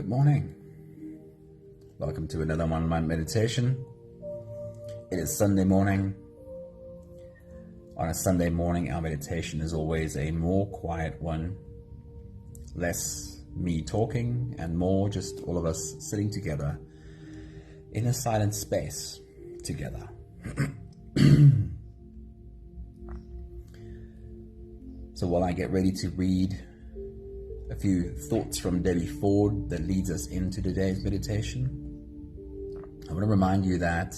Good morning. Welcome to another one-on-one meditation. It is Sunday morning. On a Sunday morning, our meditation is always a more quiet one. Less me talking and more just all of us sitting together in a silent space together. So while I get ready to read a few thoughts from Debbie Ford that leads us into today's meditation, I want to remind you that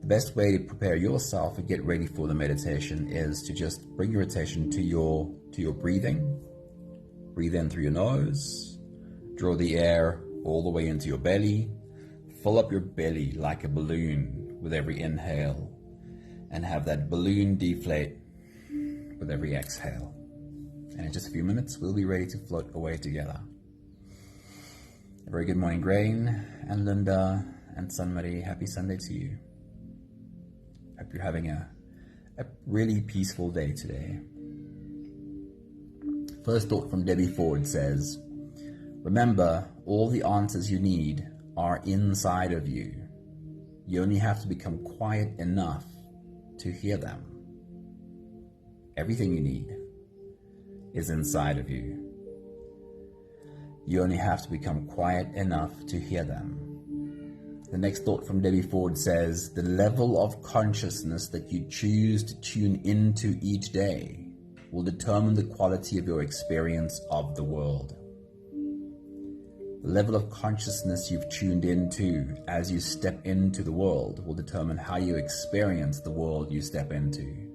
the best way to prepare yourself and get ready for the meditation is to just bring your attention to your breathing. Breathe in through your nose, draw the air all the way into your belly, fill up your belly like a balloon with every inhale, and have that balloon deflate with every exhale. And in just a few minutes, we'll be ready to float away together. A very good morning, Grain and Linda and Sunmarie. Happy Sunday to you. Hope you're having a really peaceful day today. First thought from Debbie Ford says, remember, all the answers you need are inside of you. You only have to become quiet enough to hear them. Everything you need is inside of you. You only have to become quiet enough to hear them. The next thought from Debbie Ford says, the level of consciousness that you choose to tune into each day will determine the quality of your experience of the world. The level of consciousness you've tuned into as you step into the world will determine how you experience the world you step into.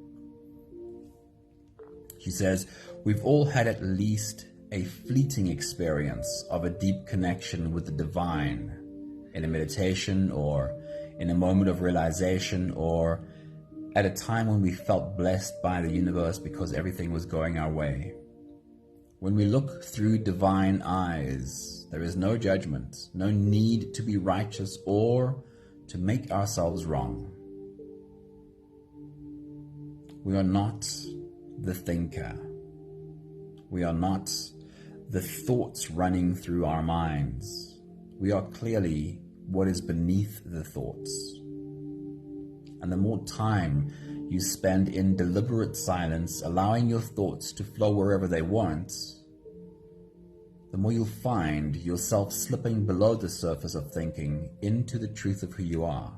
She says, we've all had at least a fleeting experience of a deep connection with the divine in a meditation or in a moment of realization or at a time when we felt blessed by the universe because everything was going our way. When we look through divine eyes, there is no judgment, no need to be righteous or to make ourselves wrong. We are not the thinker. We are not the thoughts running through our minds. We are clearly what is beneath the thoughts. And the more time you spend in deliberate silence, allowing your thoughts to flow wherever they want, the more you'll find yourself slipping below the surface of thinking into the truth of who you are,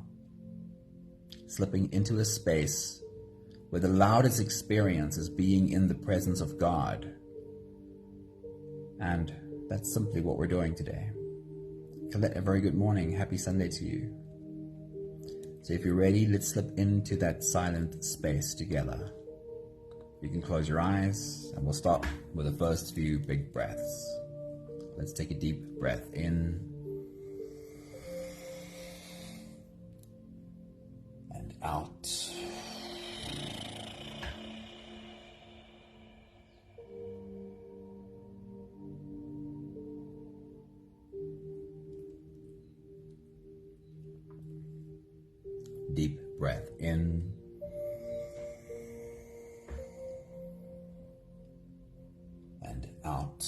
slipping into a space where the loudest experience is being in the presence of God. And that's simply what we're doing today. Colette, a very good morning. Happy Sunday to you. So if you're ready, let's slip into that silent space together. You can close your eyes and we'll start with the first few big breaths. Let's take a deep breath in and out. Deep breath in and out.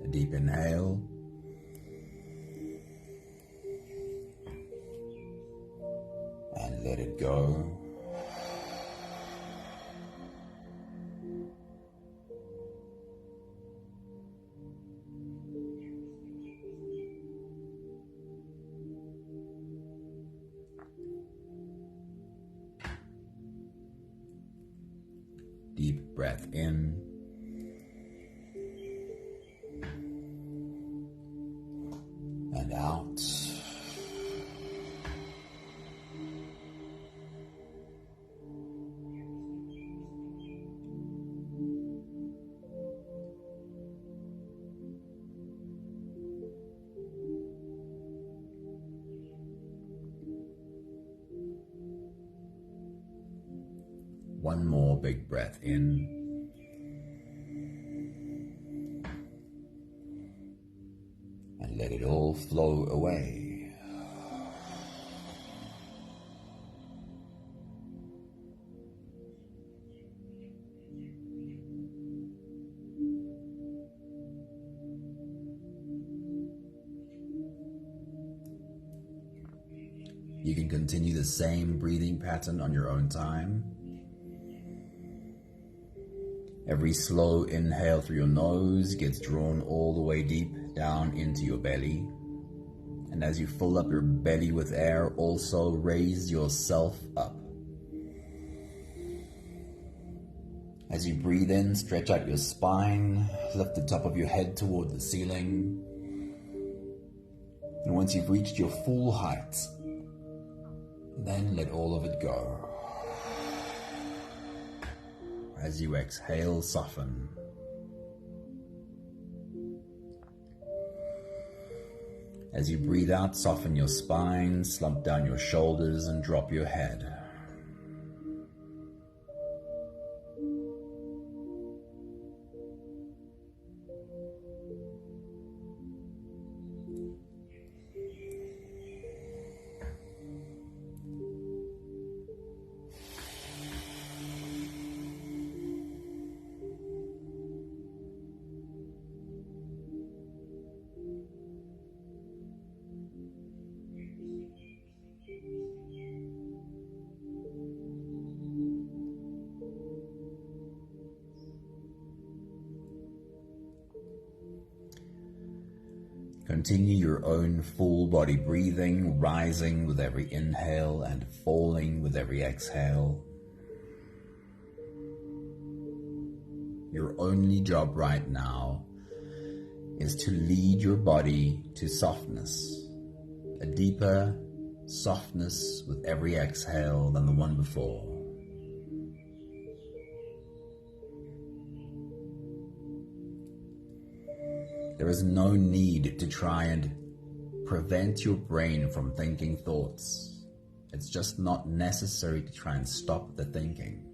A deep inhale. And let it go. Deep breath in. And out. One more big breath in let it all flow away. You can continue the same breathing pattern on your own time. Every slow inhale through your nose gets drawn all the way deep down into your belly. And as you fill up your belly with air, also raise yourself up. As you breathe in, stretch out your spine, lift the top of your head toward the ceiling. And once you've reached your full height, then let all of it go. As you exhale, soften. As you breathe out, soften your spine, slump down your shoulders, and drop your head. Continue your own full body breathing, rising with every inhale and falling with every exhale. Your only job right now is to lead your body to softness, a deeper softness with every exhale than the one before. There is no need to try and prevent your brain from thinking thoughts. It's just not necessary to try and stop the thinking.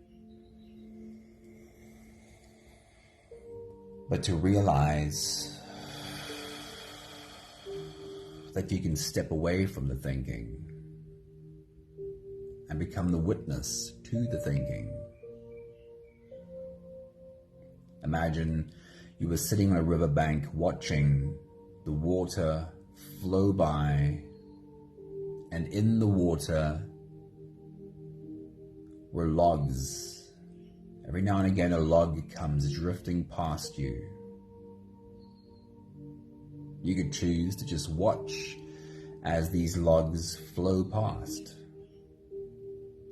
But to realize that you can step away from the thinking and become the witness to the thinking. Imagine you were sitting on a riverbank watching the water flow by, and in the water were logs. Every now and again a log comes drifting past you. You could choose to just watch as these logs flow past,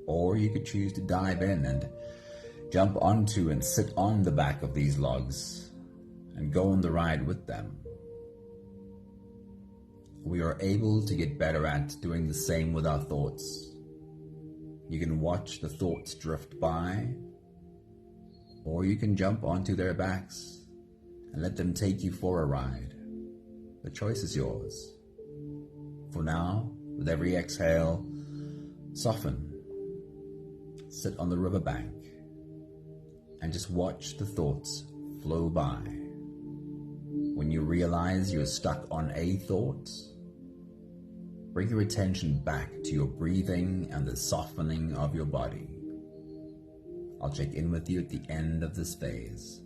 or you could choose to dive in and jump onto and sit on the back of these logs and go on the ride with them. We are able to get better at doing the same with our thoughts. You can watch the thoughts drift by, or you can jump onto their backs and let them take you for a ride. The choice is yours. For now, with every exhale, soften. Sit on the riverbank and just watch the thoughts flow by. When you realize you're stuck on a thought, bring your attention back to your breathing and the softening of your body. I'll check in with you at the end of this phase.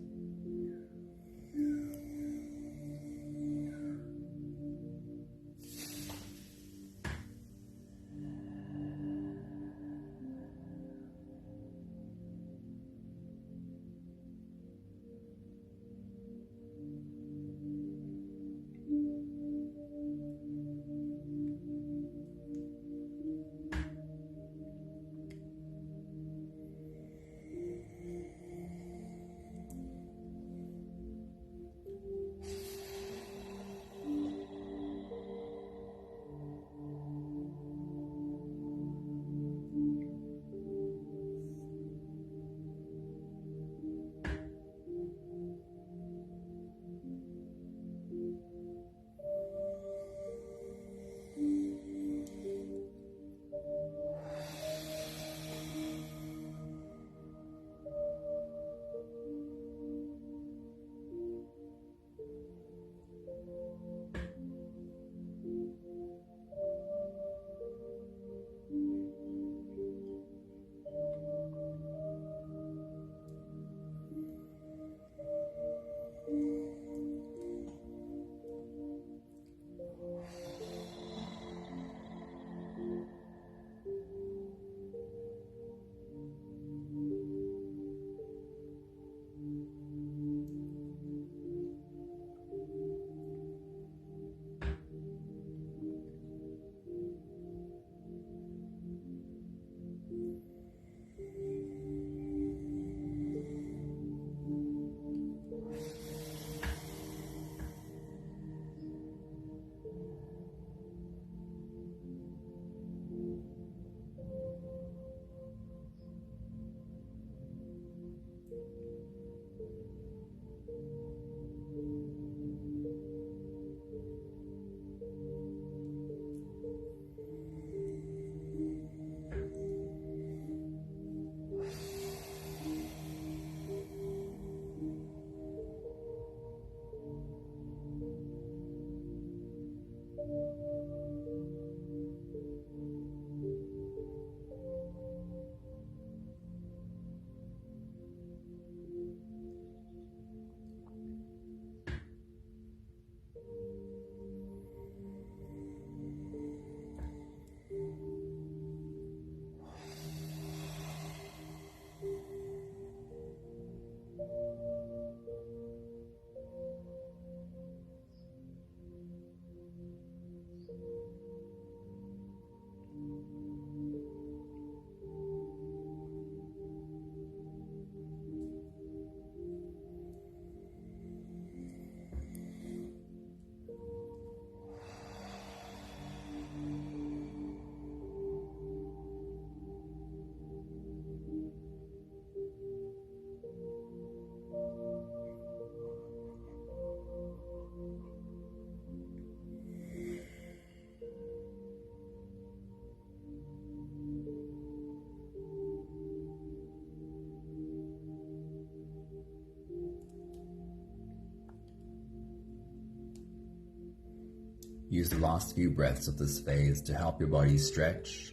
Use the last few breaths of this phase to help your body stretch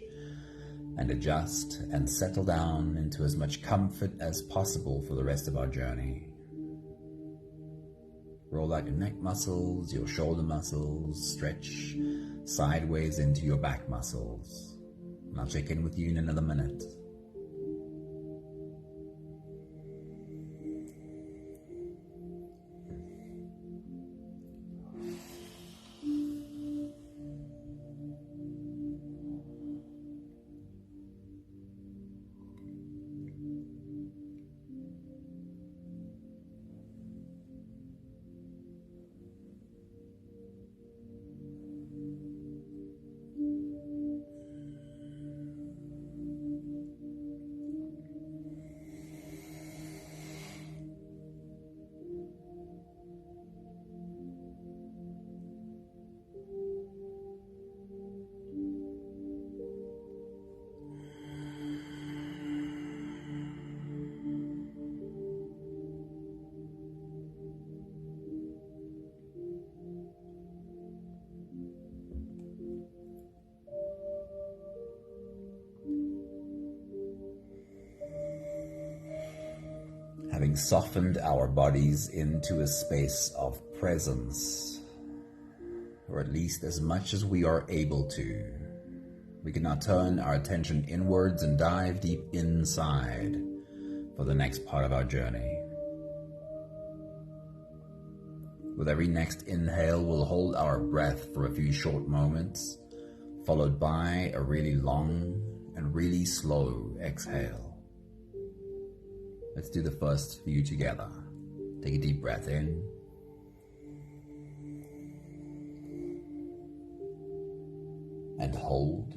and adjust and settle down into as much comfort as possible for the rest of our journey. Roll out your neck muscles, your shoulder muscles, stretch sideways into your back muscles. And I'll check in with you in another minute. Having softened our bodies into a space of presence, or at least as much as we are able to, we can now turn our attention inwards and dive deep inside for the next part of our journey. With every next inhale, we'll hold our breath for a few short moments, followed by a really long and really slow exhale. Let's do the first few together. Take a deep breath in. And hold.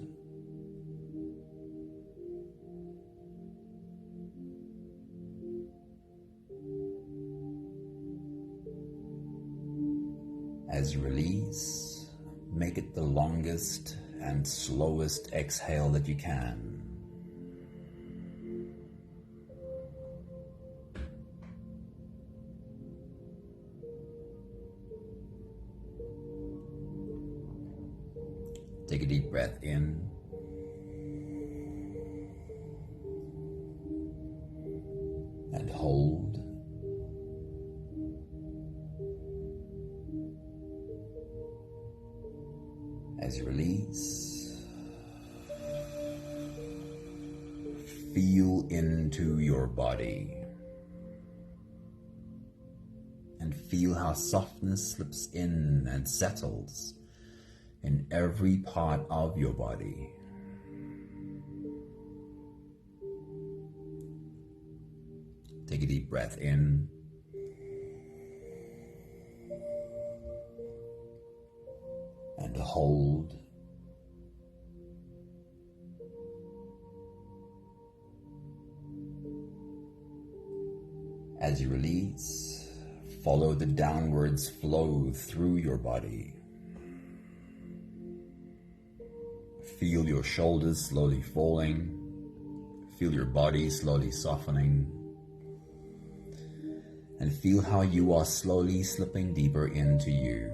As you release, make it the longest and slowest exhale that you can. Take a deep breath in. And hold. As you release, feel into your body and feel how softness slips in and settles in every part of your body. Take a deep breath in. And hold. As you release, follow the downwards flow through your body. Feel your shoulders slowly falling. Feel your body slowly softening. And feel how you are slowly slipping deeper into you.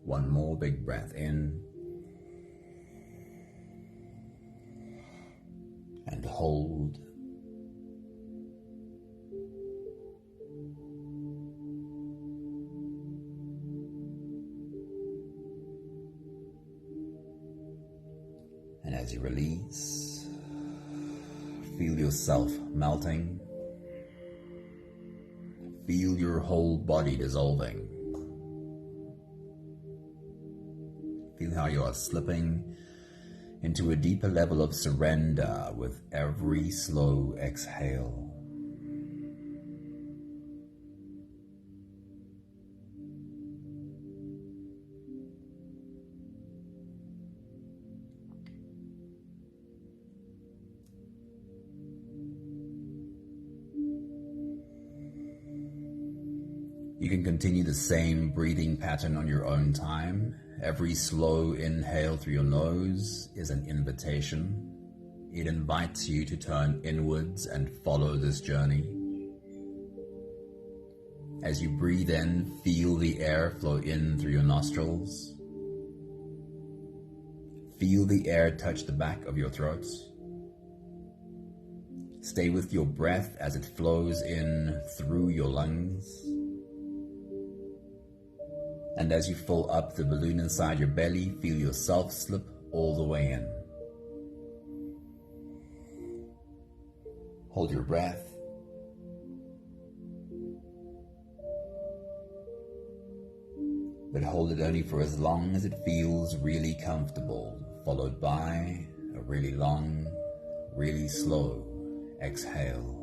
One more big breath in. And hold. As you release, feel yourself melting. Feel your whole body dissolving. Feel how you are slipping into a deeper level of surrender with every slow exhale. You can continue the same breathing pattern on your own time. Every slow inhale through your nose is an invitation. It invites you to turn inwards and follow this journey. As you breathe in, feel the air flow in through your nostrils. Feel the air touch the back of your throat. Stay with your breath as it flows in through your lungs. And as you fill up the balloon inside your belly, feel yourself slip all the way in. Hold your breath. But hold it only for as long as it feels really comfortable, followed by a really long, really slow exhale.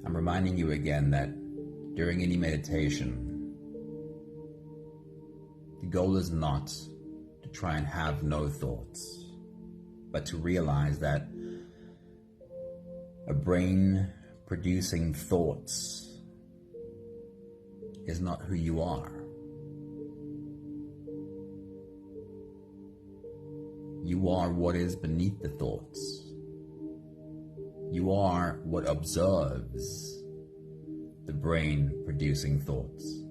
I'm reminding you again that during any meditation, the goal is not to try and have no thoughts, but to realize that a brain producing thoughts is not who you are. You are what is beneath the thoughts. You are what observes the brain producing thoughts.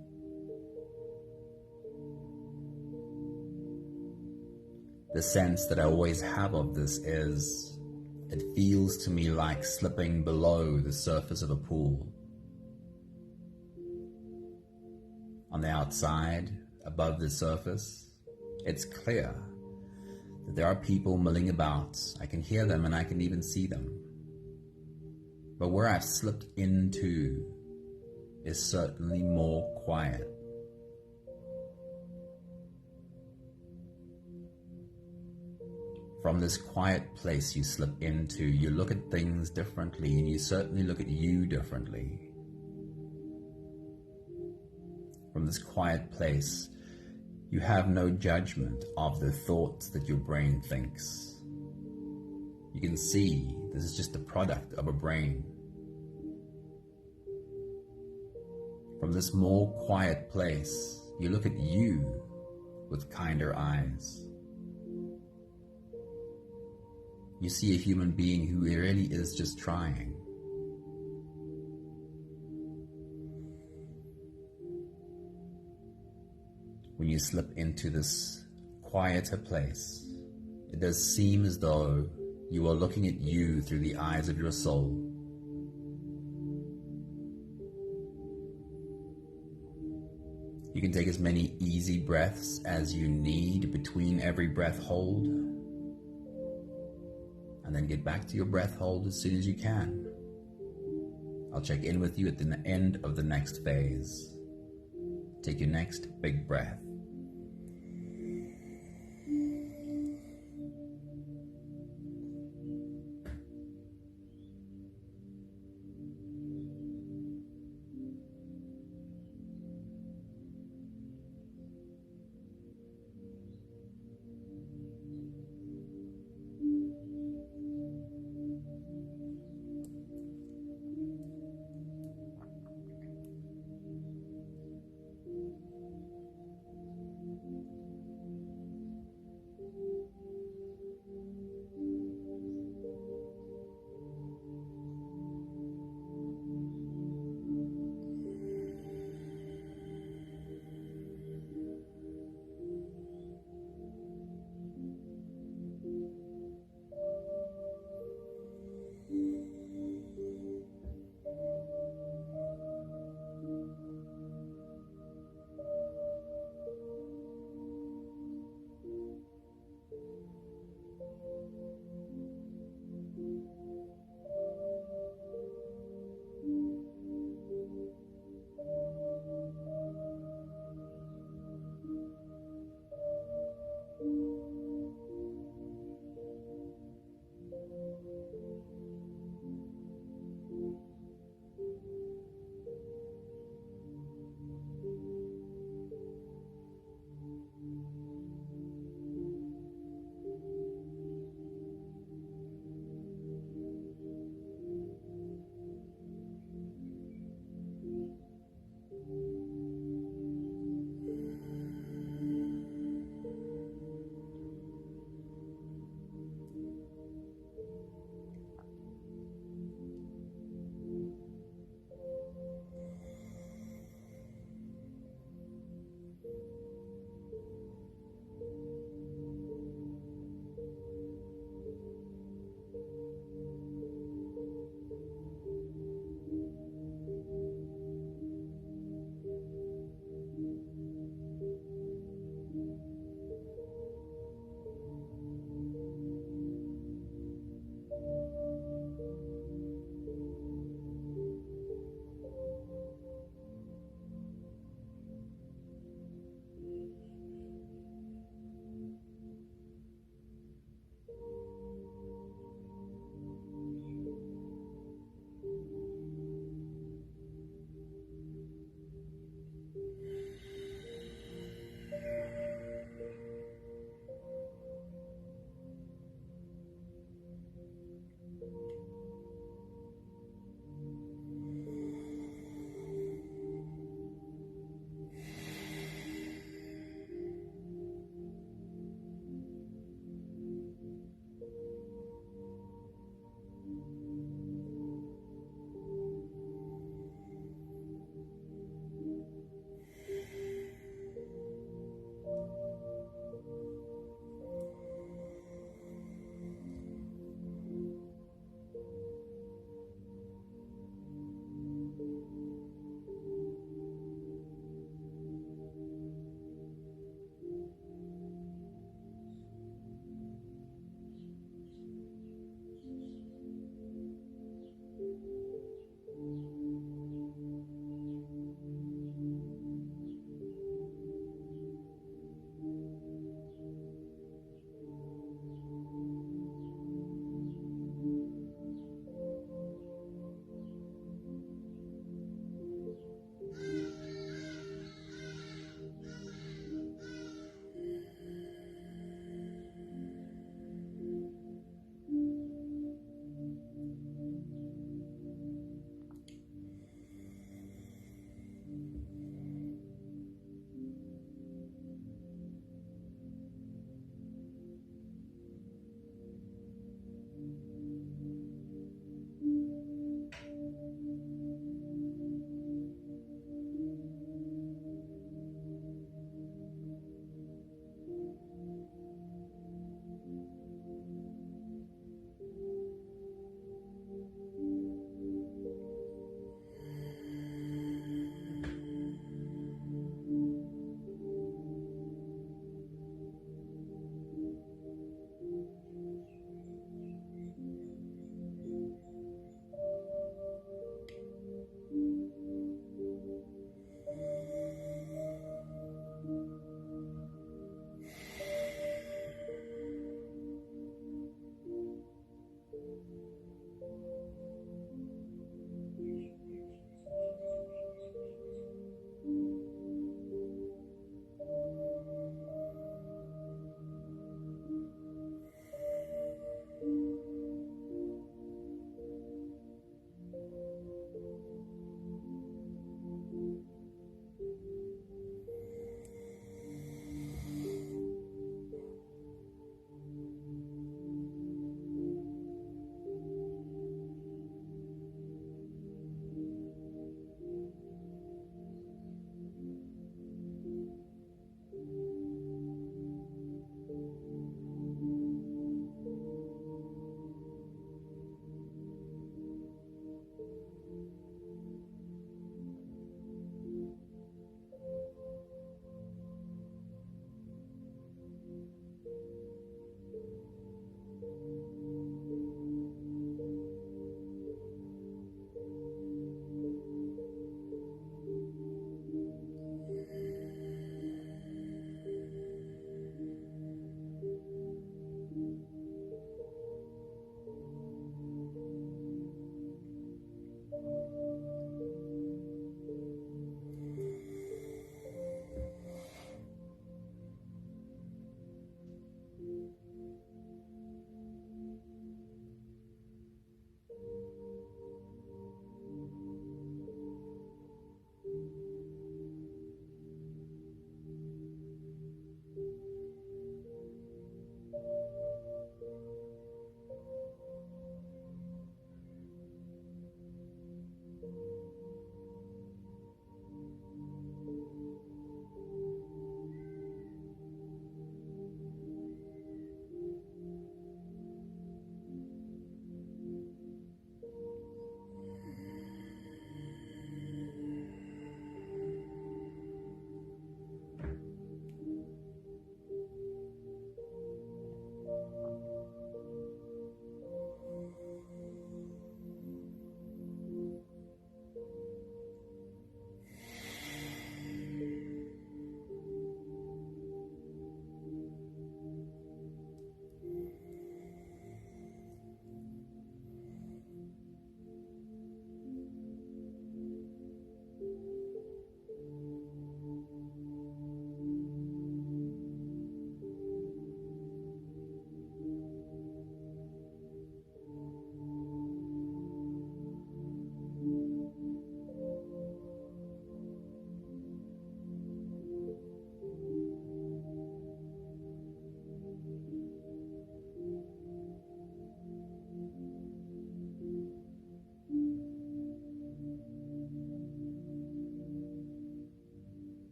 The sense that I always have of this is, it feels to me like slipping below the surface of a pool. On the outside, above the surface, it's clear that there are people milling about. I can hear them and I can even see them. But where I've slipped into is certainly more quiet. From this quiet place you slip into, you look at things differently, and you certainly look at you differently. From this quiet place, you have no judgment of the thoughts that your brain thinks. You can see this is just the product of a brain. From this more quiet place, you look at you with kinder eyes. You see a human being who really is just trying. When you slip into this quieter place, it does seem as though you are looking at you through the eyes of your soul. You can take as many easy breaths as you need between every breath hold, and then get back to your breath hold as soon as you can. I'll check in with you at the end of the next phase. Take your next big breath.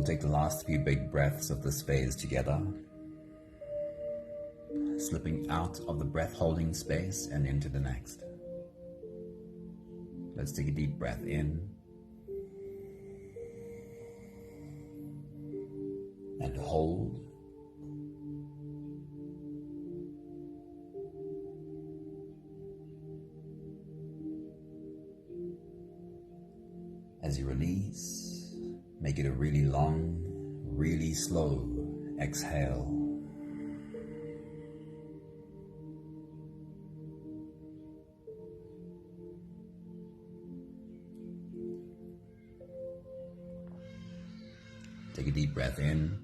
We'll take the last few big breaths of this phase together, slipping out of the breath holding space and into the next. Let's take a deep breath in and hold. As you release, make it a really long, really slow exhale. Take a deep breath in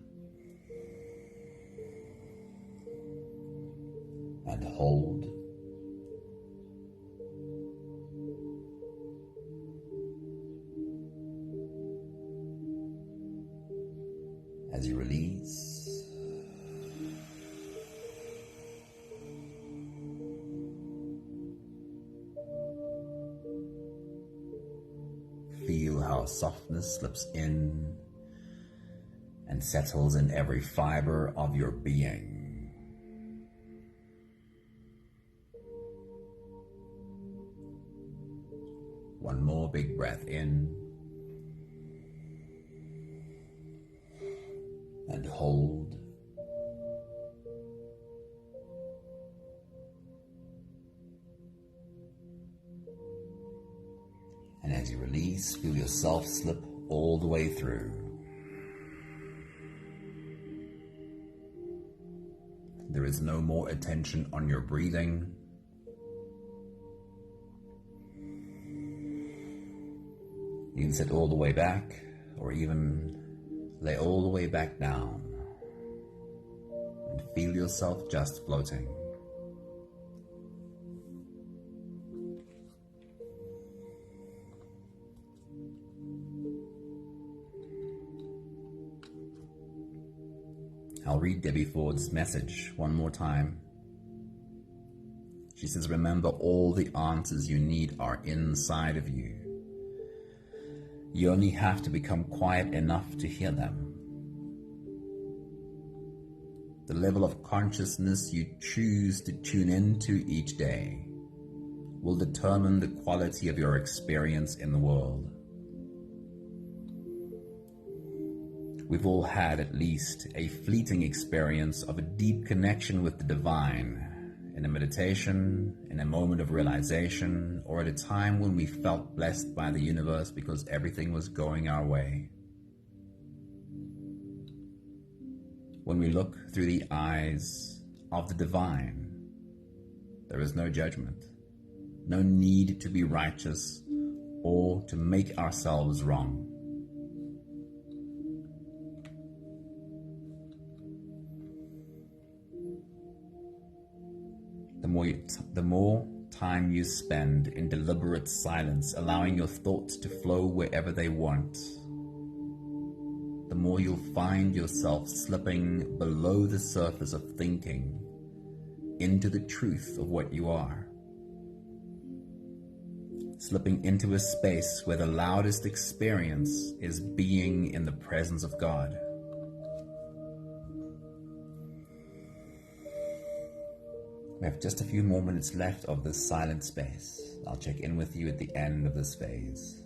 and hold. As you release, feel how softness slips in and settles in every fiber of your being. One more big breath in and hold. And as you release, feel yourself slip all the way through. There is no more attention on your breathing. You can sit all the way back or even lay all the way back down and feel yourself just floating. I'll read Debbie Ford's message one more time. She says, remember, all the answers you need are inside of you. You only have to become quiet enough to hear them. The level of consciousness you choose to tune into each day will determine the quality of your experience in the world. We've all had at least a fleeting experience of a deep connection with the divine, in a meditation, in a moment of realization, or at a time when we felt blessed by the universe because everything was going our way. When we look through the eyes of the divine, there is no judgment, no need to be righteous or to make ourselves wrong. The more time you spend in deliberate silence, allowing your thoughts to flow wherever they want, the more you'll find yourself slipping below the surface of thinking into the truth of what you are. Slipping into a space where the loudest experience is being in the presence of God. We have just a few more minutes left of this silent space. I'll check in with you at the end of this phase.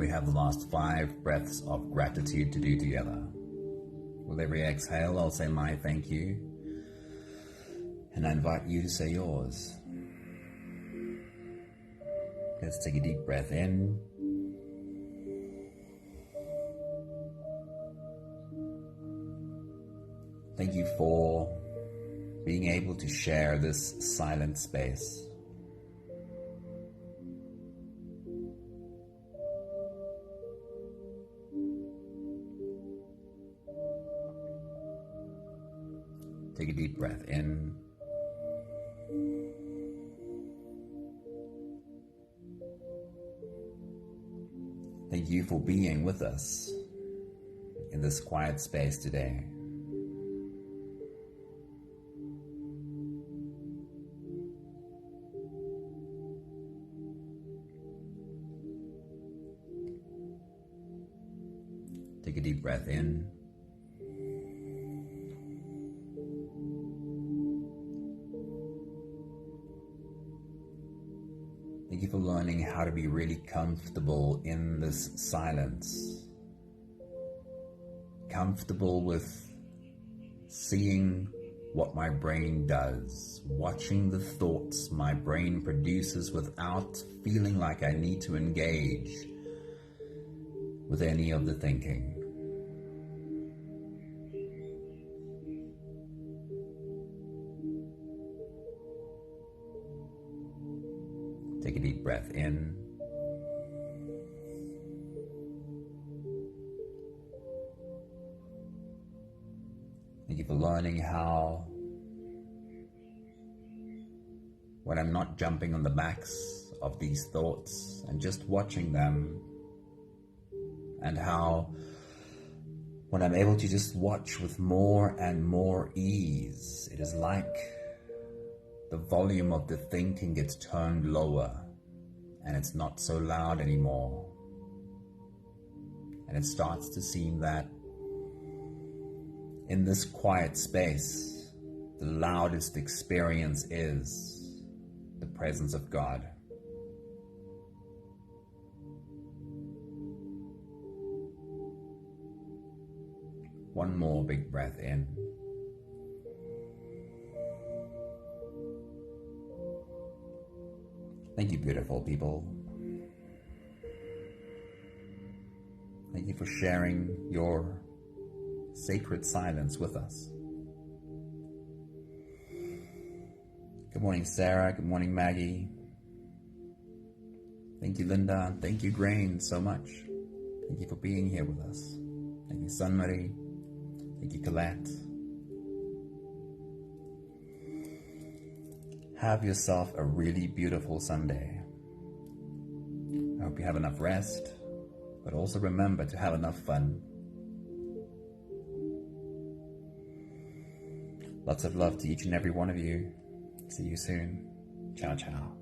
We have the last 5 breaths of gratitude to do together. With every exhale, I'll say my thank you, and I invite you to say yours. Let's take a deep breath in. Thank you for being able to share this silent space. Take a deep breath in. Thank you for being with us in this quiet space today. Take a deep breath in. Thank you for learning how to be really comfortable in this silence. Comfortable with seeing what my brain does, watching the thoughts my brain produces without feeling like I need to engage with any of the thinking. Take a deep breath in. Thank you for learning how, when I'm not jumping on the backs of these thoughts and just watching them, and how when I'm able to just watch with more and more ease, it is like the volume of the thinking gets turned lower and it's not so loud anymore. And it starts to seem that in this quiet space, the loudest experience is the presence of God. One more big breath in. Thank you, beautiful people. Thank you for sharing your sacred silence with us. Good morning, Sarah. Good morning, Maggie. Thank you, Linda. And thank you, Grain, so much. Thank you for being here with us. Thank you, Sunmarie. Thank you, Colette. Have yourself a really beautiful Sunday. I hope you have enough rest, but also remember to have enough fun. Lots of love to each and every one of you. See you soon. Ciao, ciao.